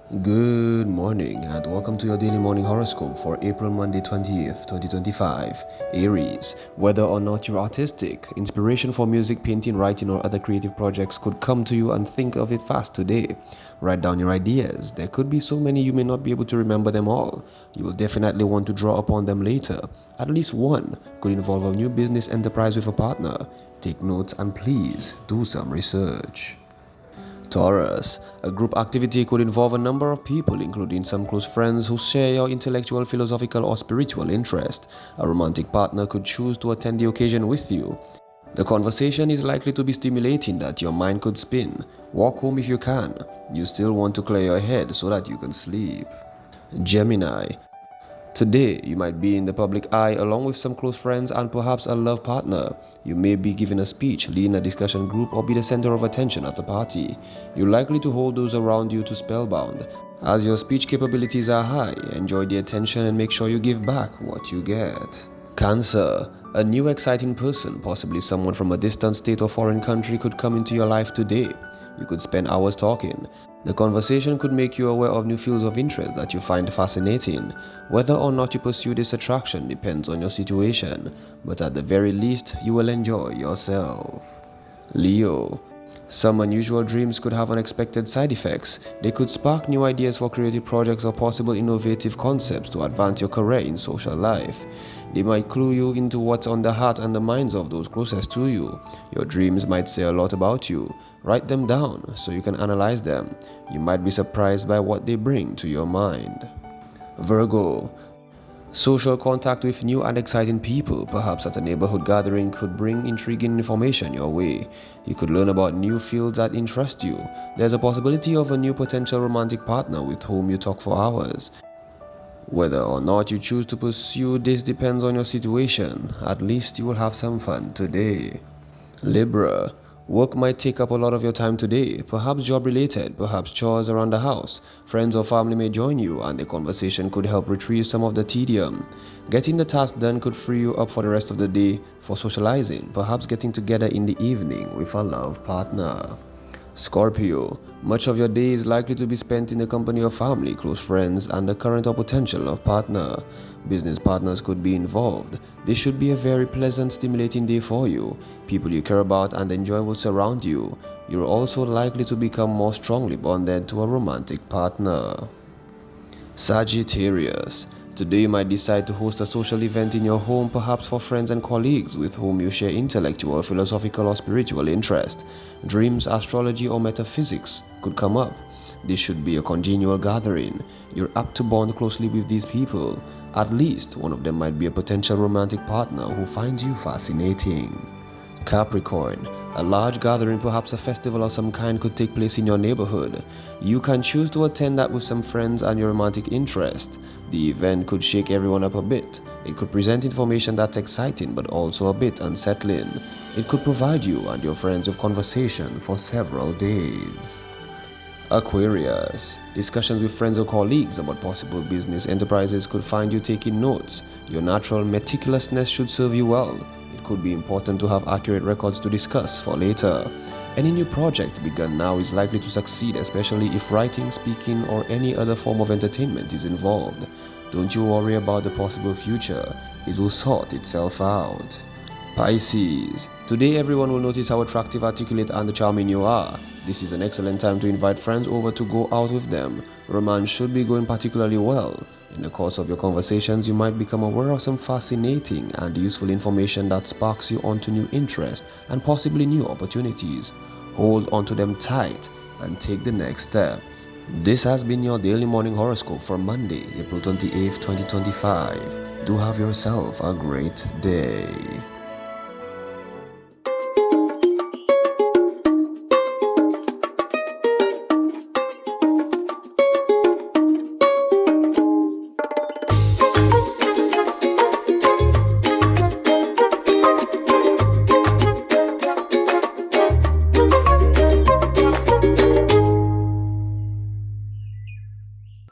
Good morning and welcome to your daily morning horoscope for April Monday 20th, 2025. Aries, whether or not you're artistic, inspiration for music, painting, writing, or other creative projects could come to you and think of it fast today. Write down your ideas. There could be so many you may not be able to remember them all. You will definitely want to draw upon them later. At least one could involve a new business enterprise with a partner. Take notes and please do some research. Taurus, a group activity could involve a number of people, including some close friends who share your intellectual, philosophical, or spiritual interest. A romantic partner could choose to attend the occasion with you. The conversation is likely to be stimulating that your mind could spin. Walk home if you can. You still want to clear your head so that you can sleep. Gemini, today, you might be in the public eye along with some close friends and perhaps a love partner. You may be giving a speech, leading a discussion group, or be the center of attention at a party. You're likely to hold those around you to spellbound. As your speech capabilities are high, enjoy the attention and make sure you give back what you get. Cancer, a new exciting person, possibly someone from a distant state or foreign country, could come into your life today. You could spend hours talking. The conversation could make you aware of new fields of interest that you find fascinating. Whether or not you pursue this attraction depends on your situation, but at the very least, you will enjoy yourself. Leo, some unusual dreams could have unexpected side effects. They could spark new ideas for creative projects or possible innovative concepts to advance your career in social life. They might clue you into what's on the heart and the minds of those closest to you. Your dreams might say a lot about you. Write them down so you can analyze them. You might be surprised by what they bring to your mind. Virgo, social contact with new and exciting people, perhaps at a neighborhood gathering, could bring intriguing information your way. You could learn about new fields that interest you. There's a possibility of a new potential romantic partner with whom you talk for hours. Whether or not you choose to pursue this depends on your situation. At least you will have some fun today. Libra, work might take up a lot of your time today, perhaps job related, perhaps chores around the house. Friends or family may join you and the conversation could help retrieve some of the tedium. Getting the task done could free you up for the rest of the day for socializing, perhaps getting together in the evening with a love partner. Scorpio, much of your day is likely to be spent in the company of family, close friends, and the current or potential love partner. Business partners could be involved. This should be a very pleasant, stimulating day for you. People you care about and enjoy will surround you. You're also likely to become more strongly bonded to a romantic partner. Sagittarius, today you might decide to host a social event in your home, perhaps for friends and colleagues with whom you share intellectual, philosophical, or spiritual interest. Dreams, astrology, or metaphysics could come up. This should be a congenial gathering. You're apt to bond closely with these people. At least one of them might be a potential romantic partner who finds you fascinating. Capricorn, a large gathering, perhaps a festival of some kind, could take place in your neighborhood. You can choose to attend that with some friends and your romantic interest. The event could shake everyone up a bit. It could present information that's exciting but also a bit unsettling. It could provide you and your friends with conversation for several days. Aquarius, discussions with friends or colleagues about possible business enterprises could find you taking notes. Your natural meticulousness should serve you well. It could be important to have accurate records to discuss for later. Any new project begun now is likely to succeed, especially if writing, speaking, or any other form of entertainment is involved. Don't you worry about the possible future. It will sort itself out. Pisces, today everyone will notice how attractive, articulate, and charming you are. This is an excellent time to invite friends over to go out with them. Romance should be going particularly well. In the course of your conversations, you might become aware of some fascinating and useful information that sparks you onto new interests and possibly new opportunities. Hold onto them tight and take the next step. This has been your daily morning horoscope for Monday, April 28th, 2025. Do have yourself a great day.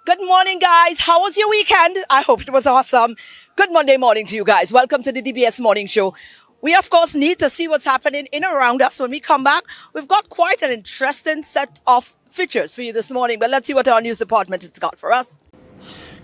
Good morning, guys. How was your weekend? I hope it was awesome. Good Monday morning to you guys. Welcome to the DBS Morning Show. we of course need to see what's happening in and around us. When we come back, we've got quite an interesting set of features for you this morning. But let's see what our news department has got for us.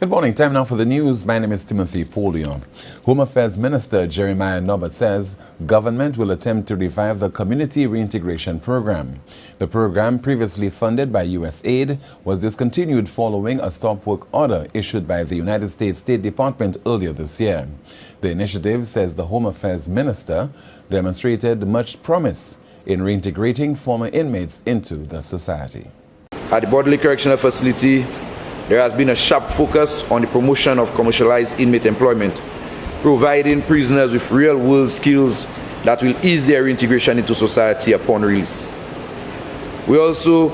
Good morning. Time now for the news. My name is Timothy Polion. Home Affairs Minister Jeremiah Norbert says government will attempt to revive the Community Reintegration Program. The program, previously funded by U.S. aid, was discontinued following a stop work order issued by the United States State Department earlier this year. The initiative, says the Home Affairs Minister, demonstrated much promise in reintegrating former inmates into the society. At the Bodley Correctional Facility, there has been a sharp focus on the promotion of commercialized inmate employment, providing prisoners with real-world skills that will ease their reintegration into society upon release. We are also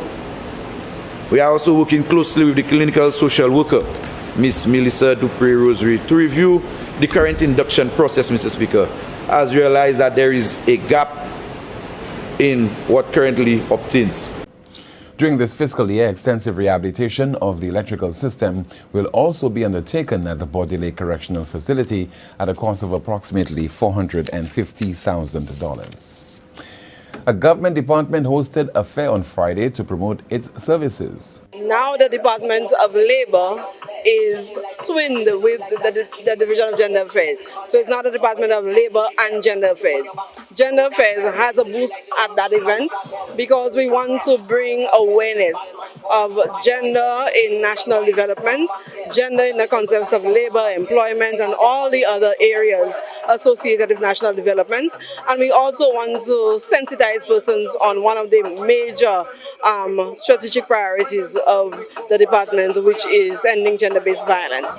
working closely with the clinical social worker, Ms. Melissa Dupree-Rosary, to review the current induction process, Mr. Speaker, as we realize that there is a gap in what currently obtains. During this fiscal year, extensive rehabilitation of the electrical system will also be undertaken at the Bodley Correctional Facility at a cost of approximately $450,000. A government department hosted a fair on Friday to promote its services. Now the Department of Labor is twinned with the Division of Gender Affairs. So it's now the Department of Labor and Gender Affairs. Gender Affairs has a booth at that event because we want to bring awareness of gender in national development, gender in the concepts of labor, employment, and all the other areas associated with national development. And we also want to sensitize persons on one of the major strategic priorities of the department, which is ending gender-based violence.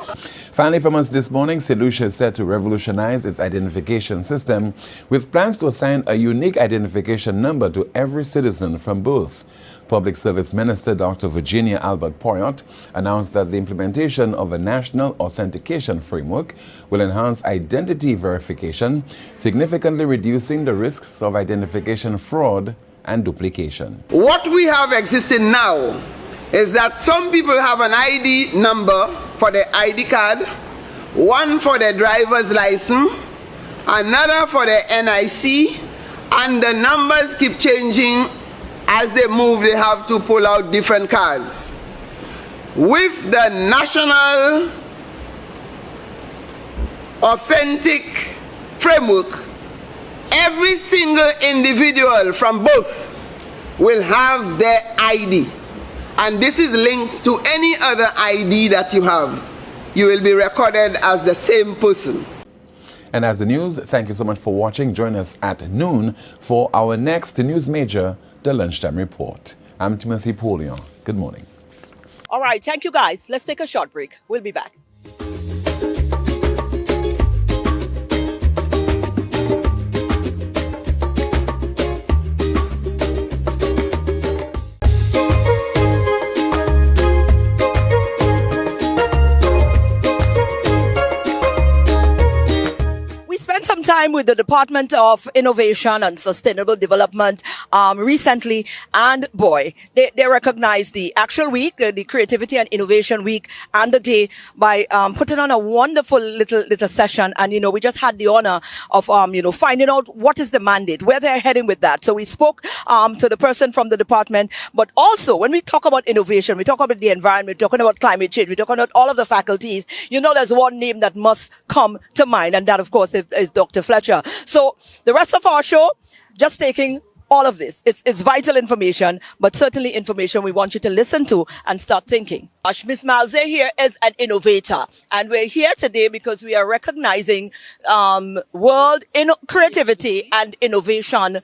Finally, from us this morning, St. Lucia is set to revolutionize its identification system with plans to assign a unique identification number to every citizen from birth. Public Service Minister Dr. Virginia Albert Poyot announced that the implementation of a national authentication framework will enhance identity verification, significantly reducing the risks of identification fraud and duplication. What we have existing now is that some people have an ID number for their ID card, one for their driver's license, another for their NIC, and the numbers keep changing. As they move, they have to pull out different cards. With the national authentic framework, every single individual from both will have their ID. And this is linked to any other ID that you have. You will be recorded as the same person. And as the news, thank you so much for watching. Join us at noon for our next news major, the Lunchtime Report. I'm Timothy Polion. Good morning. All right, thank you guys. Let's take a short break. We'll be back. Some time with the Department of Innovation and Sustainable Development recently, and boy, they recognized the actual week, the Creativity and Innovation Week, and the day by putting on a wonderful little session. And we just had the honor of finding out what is the mandate, where they're heading with that. So we spoke to the person from the department, but also when we talk about innovation, we talk about the environment, we're talking about climate change, we're talking about all of the faculties. There's one name that must come to mind, and that of course is Dr. Fletcher. So the rest of our show, just taking all of this. It's vital information, but certainly information we want you to listen to and start thinking. Miss Malze here is an innovator, and we're here today because we are recognizing World Creativity and Innovation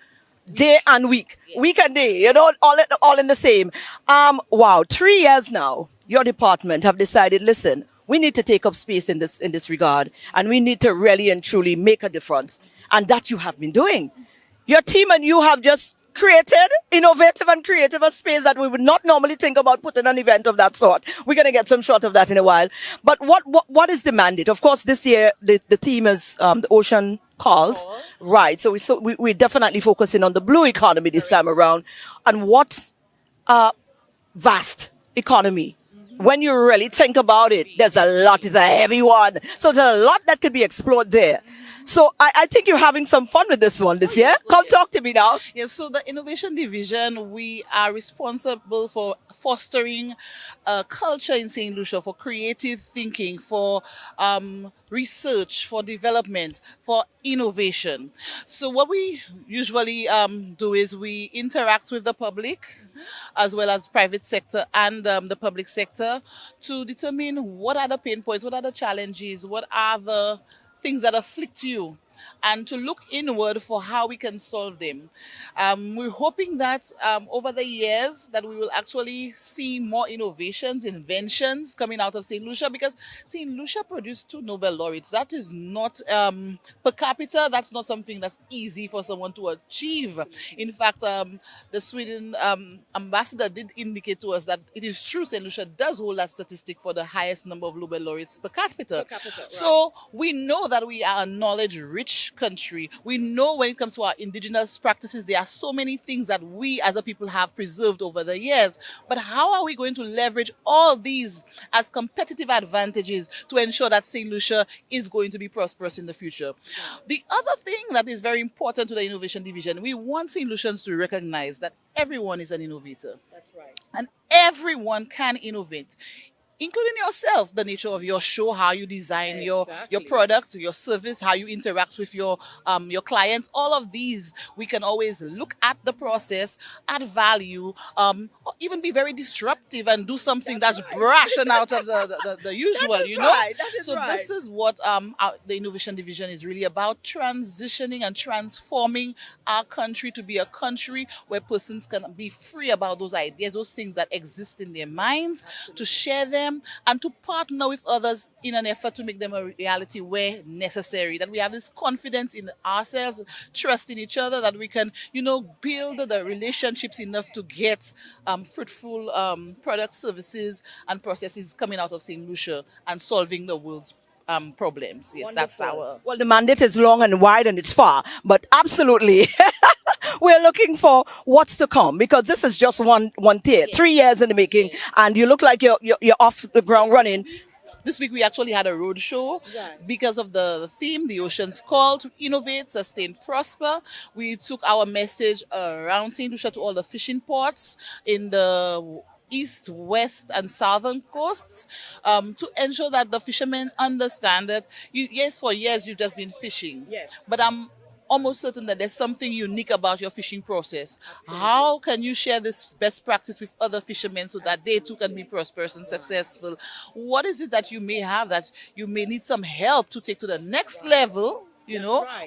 Day and Week. Week and day, all in the same. Wow, 3 years now, your department have decided, listen, we need to take up space in this regard, and we need to really and truly make a difference. And that you have been doing. Your team and you have just created innovative and creative a space that we would not normally think about putting an event of that sort. We're going to get some shot of that in a while. But what is the mandate? Of course, this year, the theme is the Ocean Calls. Right. So we're definitely focusing on the blue economy this time around. And what vast economy. When you really think about it, there's a lot, it's a heavy one. So there's a lot that could be explored there. So I think you're having some fun with this one this year. yes, Come yes. talk to me now. Yes, so the Innovation Division, we are responsible for fostering a culture in St. Lucia for creative thinking, for research, for development, for innovation. So what we usually do is we interact with the public as well as private sector and the public sector to determine what are the pain points, what are the challenges, what are the things that afflict you, and to look inward for how we can solve them. We're hoping that over the years that we will actually see more innovations, inventions coming out of St. Lucia, because St. Lucia produced 2 Nobel laureates. That is not per capita. That's not something that's easy for someone to achieve. In fact, the Sweden ambassador did indicate to us that it is true St. Lucia does hold that statistic for the highest number of Nobel laureates per capita. So we know that we are a knowledge-rich country. We know when it comes to our indigenous practices, there are so many things that we as a people have preserved over the years. But how are we going to leverage all these as competitive advantages to ensure that St. Lucia is going to be prosperous in the future? The other thing that is very important to the Innovation Division, we want St. Lucians to recognize that everyone is an innovator. That's right. And everyone can innovate, including yourself, the nature of your show, how you design your product, your service, how you interact with your clients. All of these, we can always look at the process, add value, or even be very disruptive and do something that's brash and out of the usual, you know? So this is what the Innovation Division is really about, transitioning and transforming our country to be a country where persons can be free about those ideas, those things that exist in their minds, to share them and to partner with others in an effort to make them a reality where necessary. That we have this confidence in ourselves, trust in each other, that we can, build the relationships enough to get fruitful products, services, and processes coming out of St. Lucia and solving the world's problems. Yes, that's our... Well, the mandate is long and wide and it's far, but absolutely. We're looking for what's to come, because this is just one tier, 3 years in the making, and you look like you're off the ground running. This week we actually had a road show because of the theme, the Ocean's Call to Innovate, Sustain, Prosper. We took our message around St. Lucia to all the fishing ports in the east, west, and southern coasts to ensure that the fishermen understand that, yes, for years you've just been fishing, but I'm almost certain that there's something unique about your fishing process. Absolutely. How can you share this best practice with other fishermen so that they too can be prosperous and successful? What is it that you may have that you may need some help to take to the next level,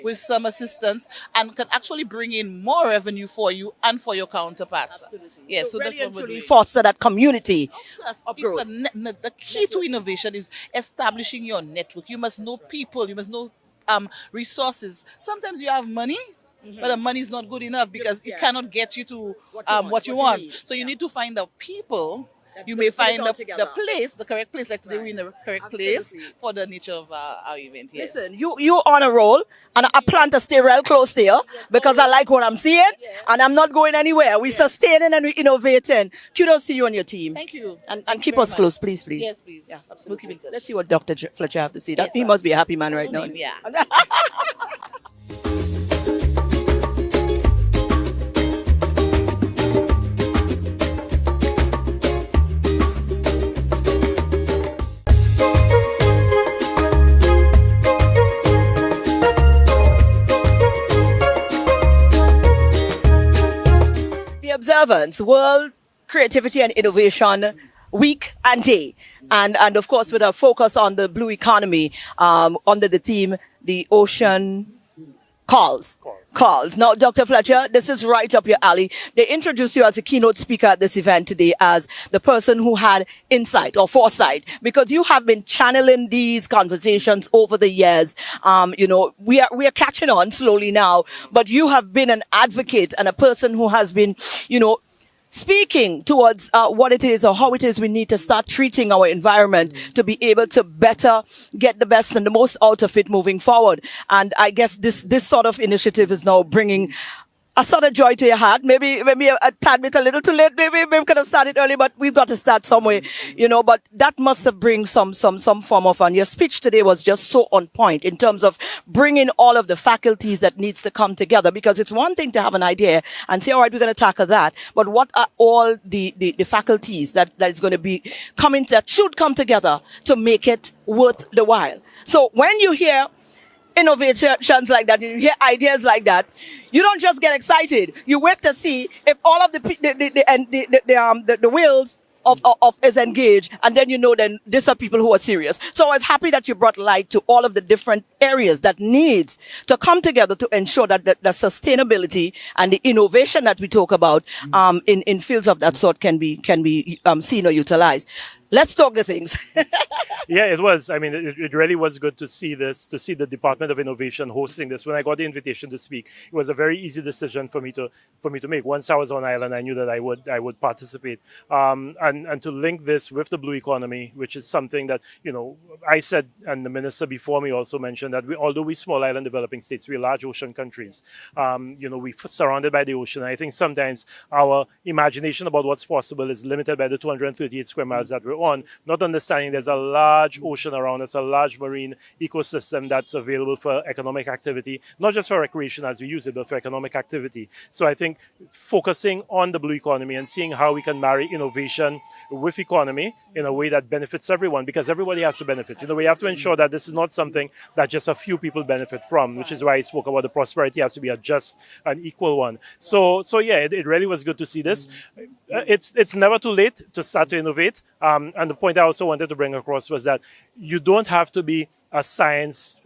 with some assistance, and can actually bring in more revenue for you and for your counterparts? Absolutely. Yes, so that's what we're doing. Foster that community. The key to innovation is establishing your network. You must know people, you must know resources. Sometimes you have money, but the money is not good enough because it cannot get you to what you want. So you need to find the people. You may find the correct place, like today we're in the correct place for the nature of our event. Yes. Listen, you on a roll, and I plan to stay real close to you because I like what I'm seeing, and I'm not going anywhere. We're sustaining and we're innovating. Kudos to you and your team. Thank you. And keep us close, please. Yes, please. Yeah, We'll keep in touch. Let's see what Dr. Fletcher have to say. He must be a happy man right now. Yeah. Observance, World Creativity and Innovation Week and Day, and of course with a focus on the blue economy under the theme the Ocean Calls. Now, Dr. Fletcher, this is right up your alley. They introduced you as a keynote speaker at this event today as the person who had insight or foresight, because you have been channeling these conversations over the years. We are catching on slowly now, but you have been an advocate and a person who has been, speaking towards what it is or how it is we need to start treating our environment to be able to better get the best and the most out of it moving forward. And I guess this sort of initiative is now bringing a sort of joy to your heart. Maybe a tad bit a little too late. Maybe we could have started early, but we've got to start somewhere, but that must have bring some form of fun. Your speech today was just so on point in terms of bringing all of the faculties that needs to come together, because it's one thing to have an idea and say, all right, we're going to tackle that. But what are all the faculties that is going to be that should come together to make it worth the while? So when you hear innovations like that, you hear ideas like that, you don't just get excited. You wait to see if all of the wheels of is engaged, and then then these are people who are serious. So I was happy that you brought light to all of the different areas that needs to come together to ensure that the sustainability and the innovation that we talk about in fields of that sort can be seen or utilized. Let's talk the things. Yeah, it was. I mean, it really was good to see this, to see the Department of Innovation hosting this. When I got the invitation to speak, it was a very easy decision for me to make. Once I was on island, I knew that I would participate. And to link this with the blue economy, which is something that, I said, and the minister before me also mentioned that although we're small island developing states, we're large ocean countries. We're surrounded by the ocean. I think sometimes our imagination about what's possible is limited by the 238 square miles that we're on, not understanding there's a large ocean around us, a large marine ecosystem that's available for economic activity, not just for recreation as we use it, but for economic activity. So I think focusing on the blue economy and seeing how we can marry innovation with economy in a way that benefits everyone, because everybody has to benefit. We have to ensure that this is not something that just a few people benefit from, which is why I spoke about the prosperity has to be a just and equal one. So yeah, it really was good to see this. It's never too late to start to innovate. And the point I also wanted to bring across was that you don't have to be a science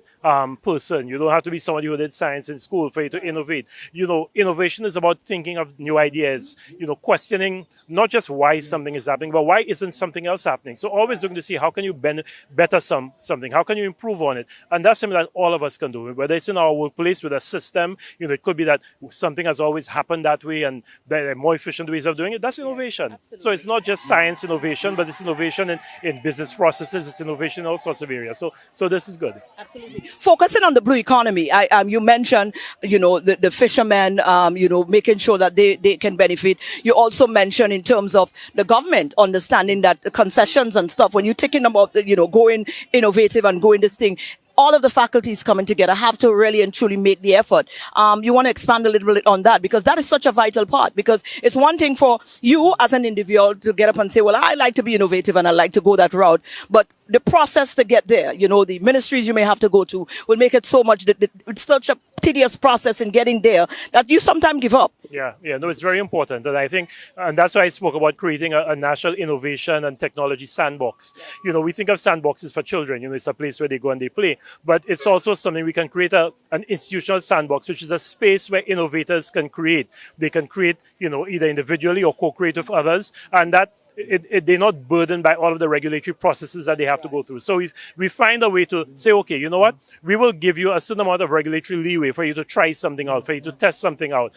person. You don't have to be somebody who did science in school for you to innovate. Innovation is about thinking of new ideas, questioning not just why something is happening, but why isn't something else happening? So always looking to see how can you better something, how can you improve on it? And that's something that all of us can do, whether it's in our workplace with a system, it could be that something has always happened that way and there are more efficient ways of doing it. That's innovation. So it's not just science innovation, but it's innovation in business processes, it's innovation in all sorts of areas. So this is good. Absolutely. Focusing on the blue economy, you mentioned, the fishermen, making sure that they can benefit. You also mentioned in terms of the government understanding that the concessions and stuff, when you're talking about, going innovative and going this thing, all of the faculties coming together have to really and truly make the effort. You want to expand a little bit on that, because that is such a vital part, because it's one thing for you as an individual to get up and say, well, I like to be innovative and I like to go that route. But the process to get there, the ministries you may have to go to will make it so much, it's such a tedious process in getting there that you sometimes give up. Yeah, no, it's very important. And I think, and that's why I spoke about creating a national innovation and technology sandbox. We think of sandboxes for children, it's a place where they go and they play, but it's also something we can create an institutional sandbox, which is a space where innovators can create. They can create, either individually or co-create with others, and that they're not burdened by all of the regulatory processes that they have to go through. So we find a way to say, okay, you know what? We will give you a certain amount of regulatory leeway for you to try something out, for you to test something out,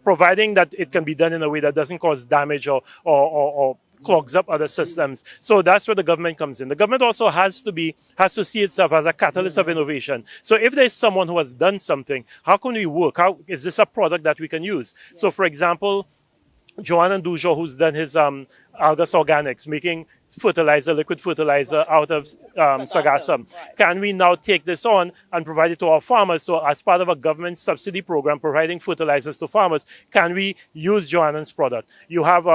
providing that it can be done in a way that doesn't cause damage or clogs up other systems. So that's where the government comes in. The government also has to see itself as a catalyst of innovation. So if there's someone who has done something, how can we work? How is this a product that we can use? So for example, Joanne Dujo, who's done his Algas Organics, making liquid fertilizer out of sargassum. Right. Can we now take this on and provide it to our farmers? So as part of a government subsidy program providing fertilizers to farmers, can we use Joanne's product? You have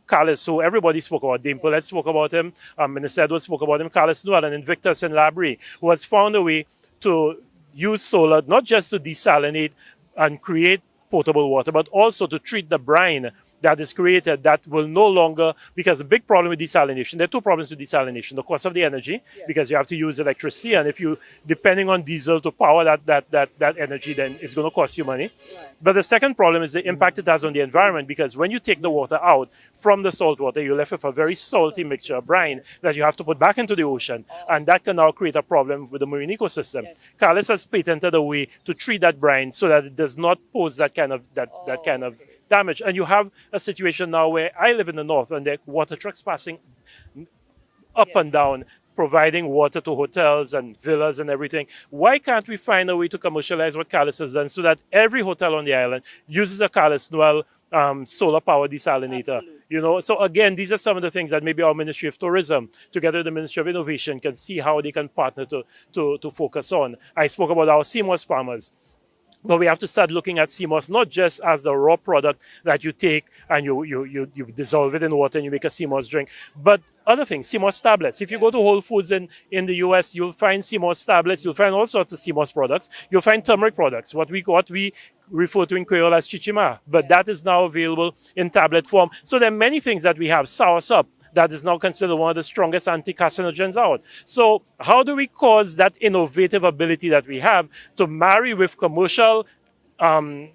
Carlos, who everybody spoke about. Dame Paulette spoke about him. Minister Edwards spoke about him. Carlos Noel and Invictus and Labrie, who has found a way to use solar, not just to desalinate and create potable water, but also to treat the brine that is created that will no longer, because the big problem with desalination, there are two problems with desalination. The cost of the energy, because you have to use electricity, and if you, depending on diesel to power that energy, then it's going to cost you money. Right. But the second problem is the impact it has on the environment, because when you take the water out from the salt water, you're left with a very salty mixture of brine that you have to put back into the ocean, and that can now create a problem with the marine ecosystem. Yes. Carlos has patented a way to treat that brine so that it does not pose that kind of damage. And you have a situation now where I live in the north and there are water trucks passing up and down, providing water to hotels and villas and everything. Why can't we find a way to commercialize what Calais has done so that every hotel on the island uses a Calais Noel solar power desalinator? Absolutely. You know, so again, these are some of the things that maybe our Ministry of Tourism, together with the Ministry of Innovation, can see how they can partner to focus on. I spoke about our CMOS farmers. But we have to start looking at CMOS not just as the raw product that you take and you dissolve it in water and you make a CMOS drink, but other things, CMOS tablets. If you go to Whole Foods in the US, you'll find CMOS tablets, you'll find all sorts of CMOS products, you'll find turmeric products, what we refer to in Creole as chichima, but that is now available in tablet form. So there are many things that we have. Soursop, that is now considered one of the strongest anti-carcinogens out. So how do we cause that innovative ability that we have to marry with commercial and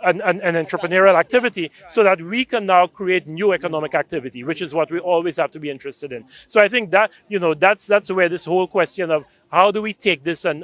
entrepreneurial activity so that we can now create new economic activity, which is what we always have to be interested in. So I think that, that's where this whole question of how do we take this and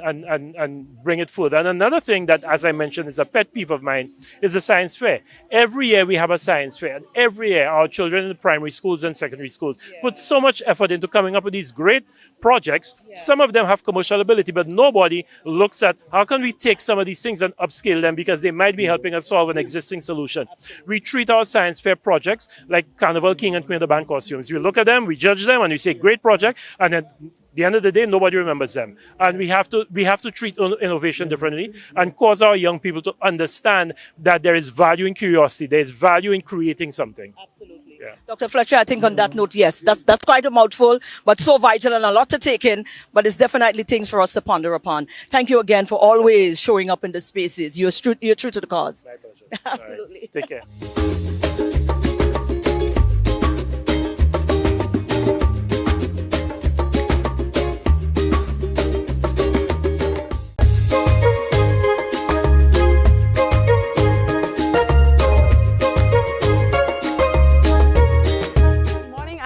bring it further? And another thing that, as I mentioned, is a pet peeve of mine is the science fair. Every year we have a science fair, and every year our children in the primary schools and secondary schools put so much effort into coming up with these great projects. Some of them have commercial ability, but nobody looks at how can we take some of these things and upscale them because they might be helping us solve an existing solution. We treat our science fair projects like Carnival King and Queen of the Band costumes. We look at them, we judge them, and we say, great project, and then the end of the day, nobody remembers them. And we have to treat innovation differently and cause our young people to understand that there is value in curiosity. There is value in creating something. Absolutely. Yeah. Dr. Fletcher, I think on that note, yes, that's quite a mouthful, but so vital and a lot to take in, but it's definitely things for us to ponder upon. Thank you again for always showing up in the spaces. You're true to the cause. My pleasure. Absolutely. All right. Take care.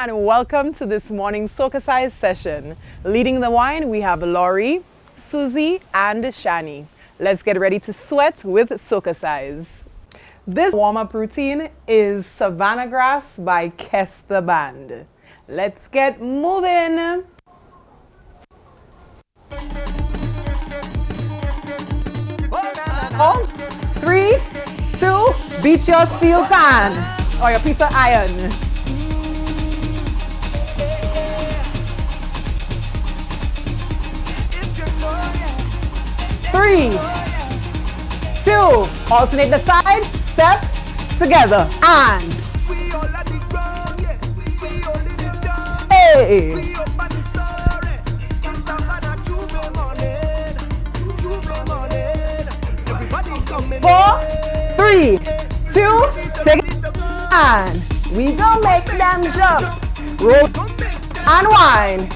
And welcome to this morning's SocaCize session. Leading the wine, we have Laurie, Susie, and Shani. Let's get ready to sweat with SocaCize. This warm-up routine is Savannah Grass by Kess the Band. Let's get moving. 4, 3, 2, beat your steel pan or your piece of iron. 3, 2, alternate the side, step, together, and hey. 4, 3, 2, take it, and we gon' make them jump, roll, and wind,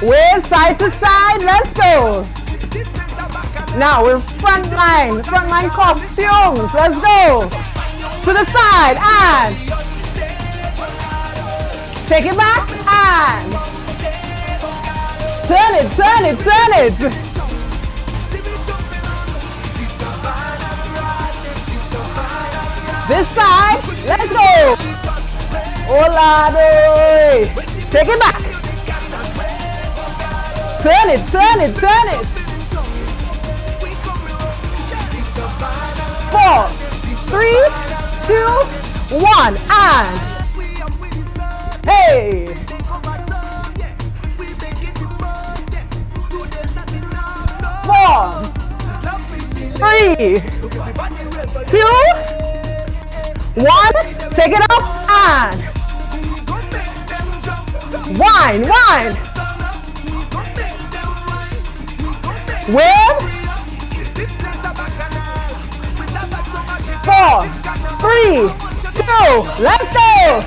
way side to side, let's go. Now we're frontline costumes. Let's go to the side and take it back and turn it. This side, let's go. Hola, take it back. Turn it. 4, 3, 2, 1, and hey! 4, 3, 2, 1, take it up and wind. With 4, 3, 2, let's go!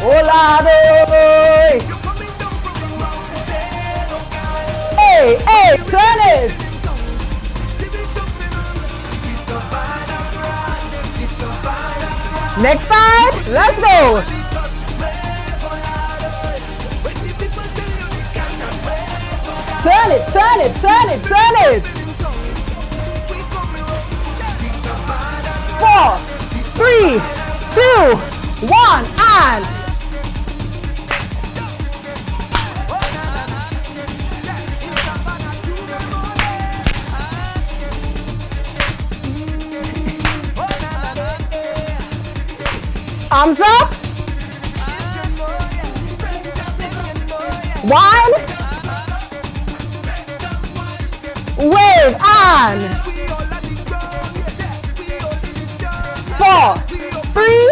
Hola, boy! Hey, turn it! Next side, let's go! Turn it! 4, 3, 2, 1, and Arms up. One. Wave on. 4, 3,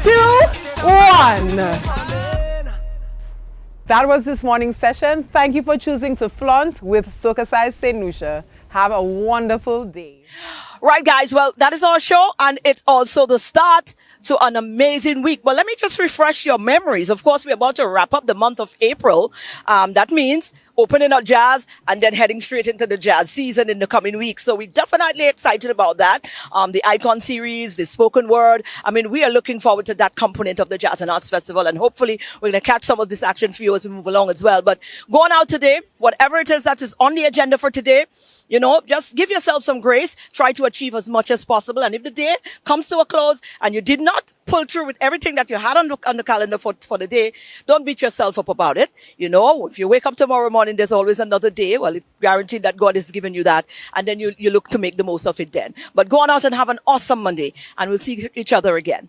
2, 1. That was this morning's session. Thank you for choosing to flaunt with SocaCize St. Lucia. Have a wonderful day. Right, guys. Well, that is our show, and it's also the start to an amazing week. But let me just refresh your memories. Of course, we're about to wrap up the month of April. That means opening up jazz and then heading straight into the jazz season in the coming weeks. So we're definitely excited about that. The Icon series, the spoken word. I mean, we are looking forward to that component of the Jazz and Arts Festival, and hopefully we're going to catch some of this action for you as we move along as well. But going out today, whatever it is that is on the agenda for today, you know, just give yourself some grace. Try to achieve as much as possible. And if the day comes to a close and you did not pull through with everything that you had on the calendar for the day, don't beat yourself up about it. You know, if you wake up tomorrow morning, there's always another day. Well, it's guaranteed that God has given you that. And then you look to make the most of it then. But go on out and have an awesome Monday. And we'll see each other again.